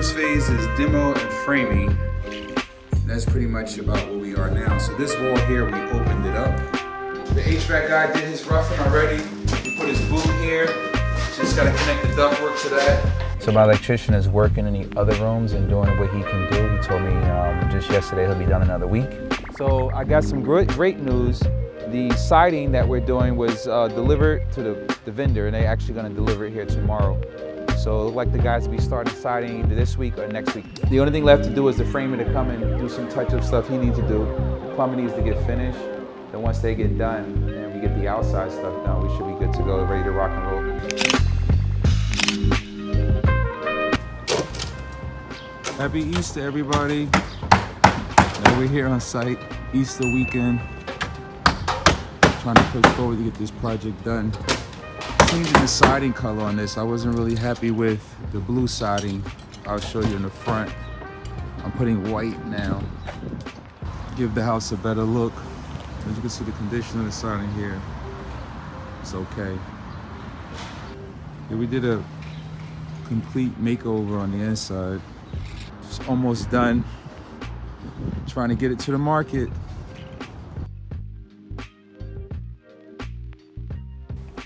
first phase is demo and framing. That's pretty much about where we are now. So this wall here, we opened it up. The HVAC guy did his roughing already. He put his boot here. Just gotta connect the ductwork to that. So my electrician is working in the other rooms and doing what he can do. He told me just yesterday he'll be done another week. So I got some great news. The siding that we're doing was delivered to the vendor, and they're actually gonna deliver it here tomorrow. So it looked like the guys will be starting siding either this week or next week. The only thing left to do is the framer to come and do some touch-up stuff he needs to do. The plumbing needs to get finished. Then once they get done and we get the outside stuff done, we should be good to go, ready to rock and roll. Happy Easter, everybody. Now we're here on site, Easter weekend. Trying to push forward to get this project done. Changing the siding color on this. I wasn't really happy with the blue siding. I'll show you in the front. I'm putting white now. Give the house a better look. As you can see, the condition of the siding here, it's okay. Yeah, we did a complete makeover on the inside. It's almost done. Trying to get it to the market.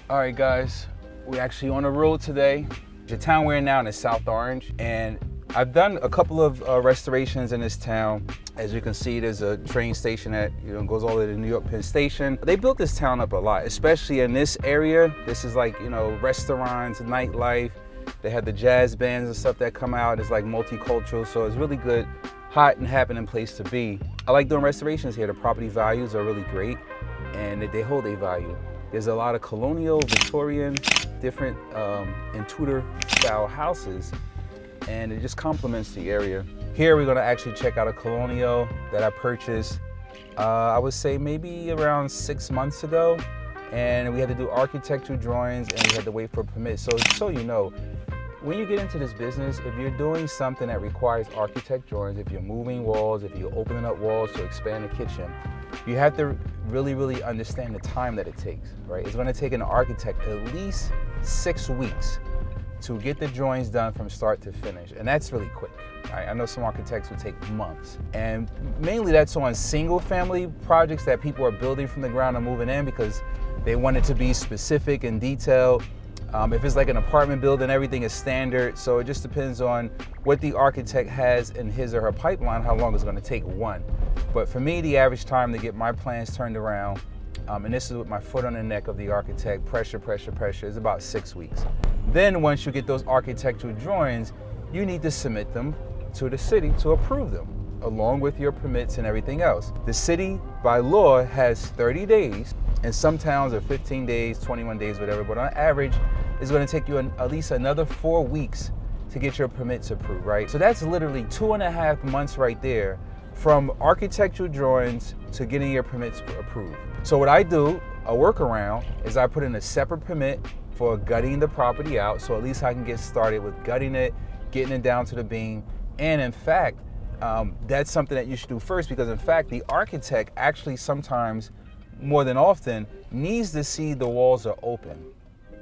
All right, guys, we're actually on the road today. The town we're in now is South Orange, and I've done a couple of restorations in this town. As you can see, there's a train station that goes all the way to New York Penn Station. They built this town up a lot, especially in this area. This is like, restaurants, nightlife. They have the jazz bands and stuff that come out. It's like multicultural, so it's really good, hot and happening place to be. I like doing restorations here. The property values are really great, and they hold a value. There's a lot of colonial, Victorian, different and Tudor style houses, and it just complements the area. Here we're gonna actually check out a colonial that I purchased, I would say maybe around 6 months ago, and we had to do architectural drawings and we had to wait for permits. So you know, when you get into this business, if you're doing something that requires architect drawings, if you're moving walls, if you're opening up walls to expand the kitchen, you have to really understand the time that it takes, right? It's gonna take an architect at least 6 weeks to get the drawings done from start to finish, and that's really quick. Right? I know some architects would take months, and mainly that's on single family projects that people are building from the ground and moving in because they want it to be specific and detailed. If it's like an apartment building, everything is standard, so it just depends on what the architect has in his or her pipeline, how long it's gonna take one. But for me, the average time to get my plans turned around, and this is with my foot on the neck of the architect, pressure, is about 6 weeks. Then once you get those architectural drawings, you need to submit them to the city to approve them, along with your permits and everything else. The city, by law, has 30 days, and some towns are 15 days, 21 days, whatever, but on average, it's gonna take you at least another 4 weeks to get your permits approved, right? So that's literally 2.5 months right there from architectural drawings to getting your permits approved. So what I do, a workaround, is I put in a separate permit for gutting the property out, so at least I can get started with gutting it, getting it down to the beam. And in fact, that's something that you should do first, because in fact, the architect actually sometimes, more than often, needs to see the walls are open,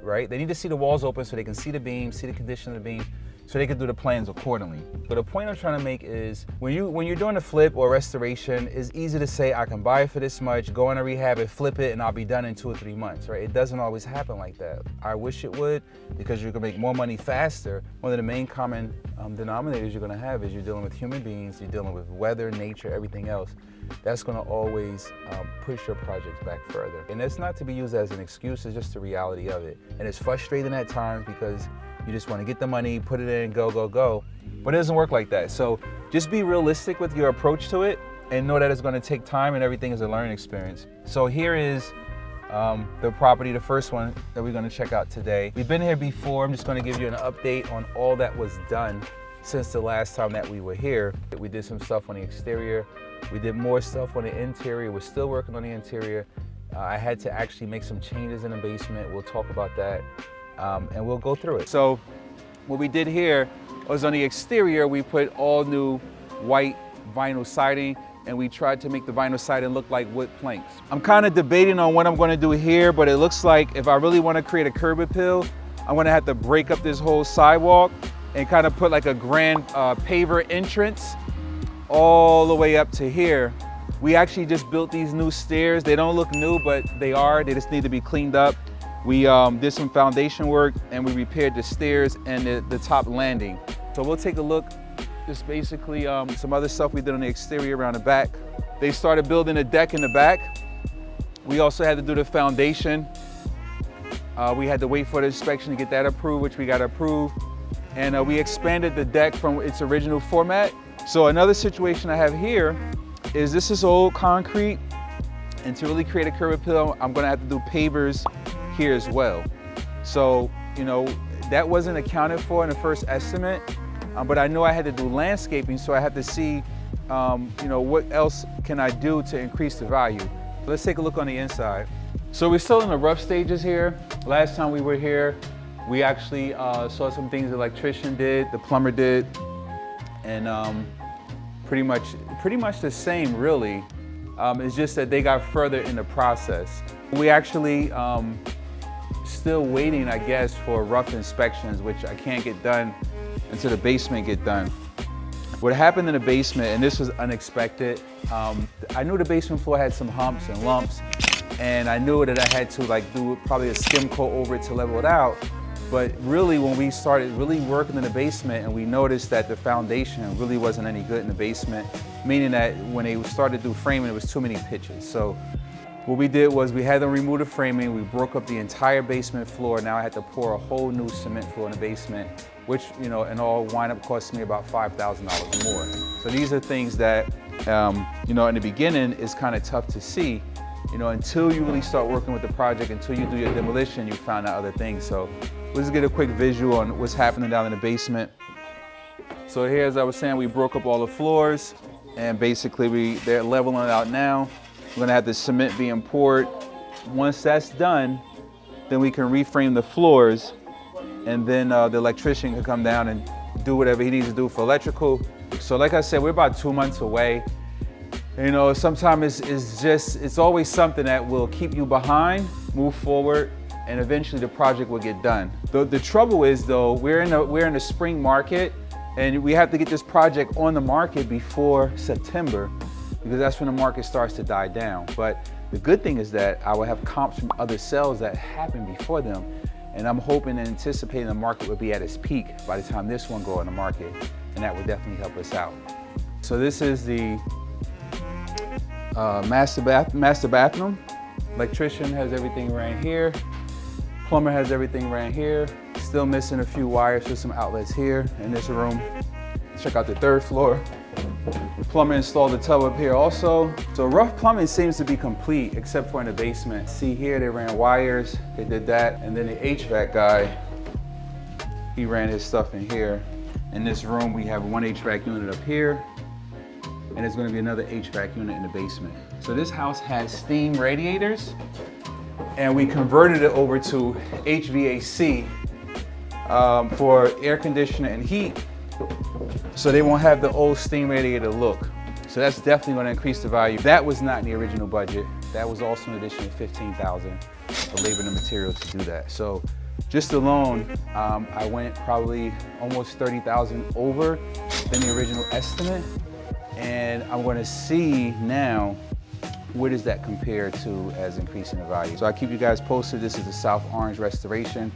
right? They need to see the walls open so they can see the beam, see the condition of the beam, so they can do the plans accordingly. But the point I'm trying to make is, when you're doing a flip or restoration, it's easy to say, I can buy it for this much, go in a rehab and flip it, and I'll be done in 2 or 3 months, right? It doesn't always happen like that. I wish it would, because you can make more money faster. One of the main common denominators you're gonna have is you're dealing with human beings, you're dealing with weather, nature, everything else. That's gonna always push your projects back further. And it's not to be used as an excuse, it's just the reality of it. And it's frustrating at times because you just want to get the money, put it in, go. But it doesn't work like that. So just be realistic with your approach to it and know that it's going to take time and everything is a learning experience. So here is the property, the first one that we're going to check out today. We've been here before. I'm just going to give you an update on all that was done since the last time that we were here. We did some stuff on the exterior. We did more stuff on the interior. We're still working on the interior. I had to actually make some changes in the basement. We'll talk about that. And we'll go through it. So what we did here was on the exterior, we put all new white vinyl siding, and we tried to make the vinyl siding look like wood planks. I'm kind of debating on what I'm going to do here, but it looks like if I really want to create a curb appeal, I'm going to have to break up this whole sidewalk and kind of put like a grand paver entrance all the way up to here. We actually just built these new stairs. They don't look new, but they are. They just need to be cleaned up. We did some foundation work and we repaired the stairs and the top landing. So we'll take a look. Just basically some other stuff we did on the exterior around the back. They started building a deck in the back. We also had to do the foundation. We had to wait for the inspection to get that approved, which we got approved. And we expanded the deck from its original format. So another situation I have here is this is old concrete, and to really create a curb appeal, I'm gonna have to do pavers here as well. So, you know, that wasn't accounted for in the first estimate, but I know I had to do landscaping, so I had to see, you know, what else can I do to increase the value. Let's take a look on the inside. So we're still in the rough stages here. Last time we were here, we actually saw some things the electrician did, the plumber did, and pretty much the same, really. It's just that they got further in the process. We actually still waiting, I guess, for rough inspections, which I can't get done until the basement get done. What happened in the basement, and this was unexpected, I knew the basement floor had some humps and lumps, and I knew that I had to like do probably a skim coat over it to level it out. But really, when we started really working in the basement and we noticed that the foundation really wasn't any good in the basement, meaning that when they started to do framing, it was too many pitches. So what we did was we had to remove the framing, we broke up the entire basement floor. Now I had to pour a whole new cement floor in the basement, which, you know, in all wind up costing me about $5,000 more. So these are things that, you know, in the beginning is kind of tough to see. You know, until you really start working with the project, until you do your demolition, you find out other things. So we'll just get a quick visual on what's happening down in the basement. So here, as I was saying, we broke up all the floors, and basically they're leveling it out now. We're gonna have the cement being poured. Once that's done, then we can reframe the floors, and then the electrician can come down and do whatever he needs to do for electrical. So like I said, we're about 2 months away. You know, sometimes it's always something that will keep you behind, move forward, and eventually the project will get done. The trouble is though, we're in the spring market, and we have to get this project on the market before September, because that's when the market starts to die down. But the good thing is that I will have comps from other sales that happened before them, and I'm hoping and anticipating the market will be at its peak by the time this one goes on the market, and that would definitely help us out. So this is the master bathroom. Electrician has everything right here. Plumber has everything right here. Still missing a few wires for some outlets here in this room. Check out the third floor. The plumber installed the tub up here also. So rough plumbing seems to be complete except for in the basement. See here, they ran wires, they did that. And then the HVAC guy, he ran his stuff in here. In this room, we have one HVAC unit up here, and there's gonna be another HVAC unit in the basement. So this house has steam radiators, and we converted it over to HVAC for air conditioner and heat, so they won't have the old steam radiator look. So that's definitely gonna increase the value. That was not in the original budget. That was also an additional $15,000 for labor and material to do that. So just alone, I went probably almost $30,000 over than the original estimate. And I'm gonna see now, what does that compare to as increasing the value? So I'll keep you guys posted. This is the South Orange restoration.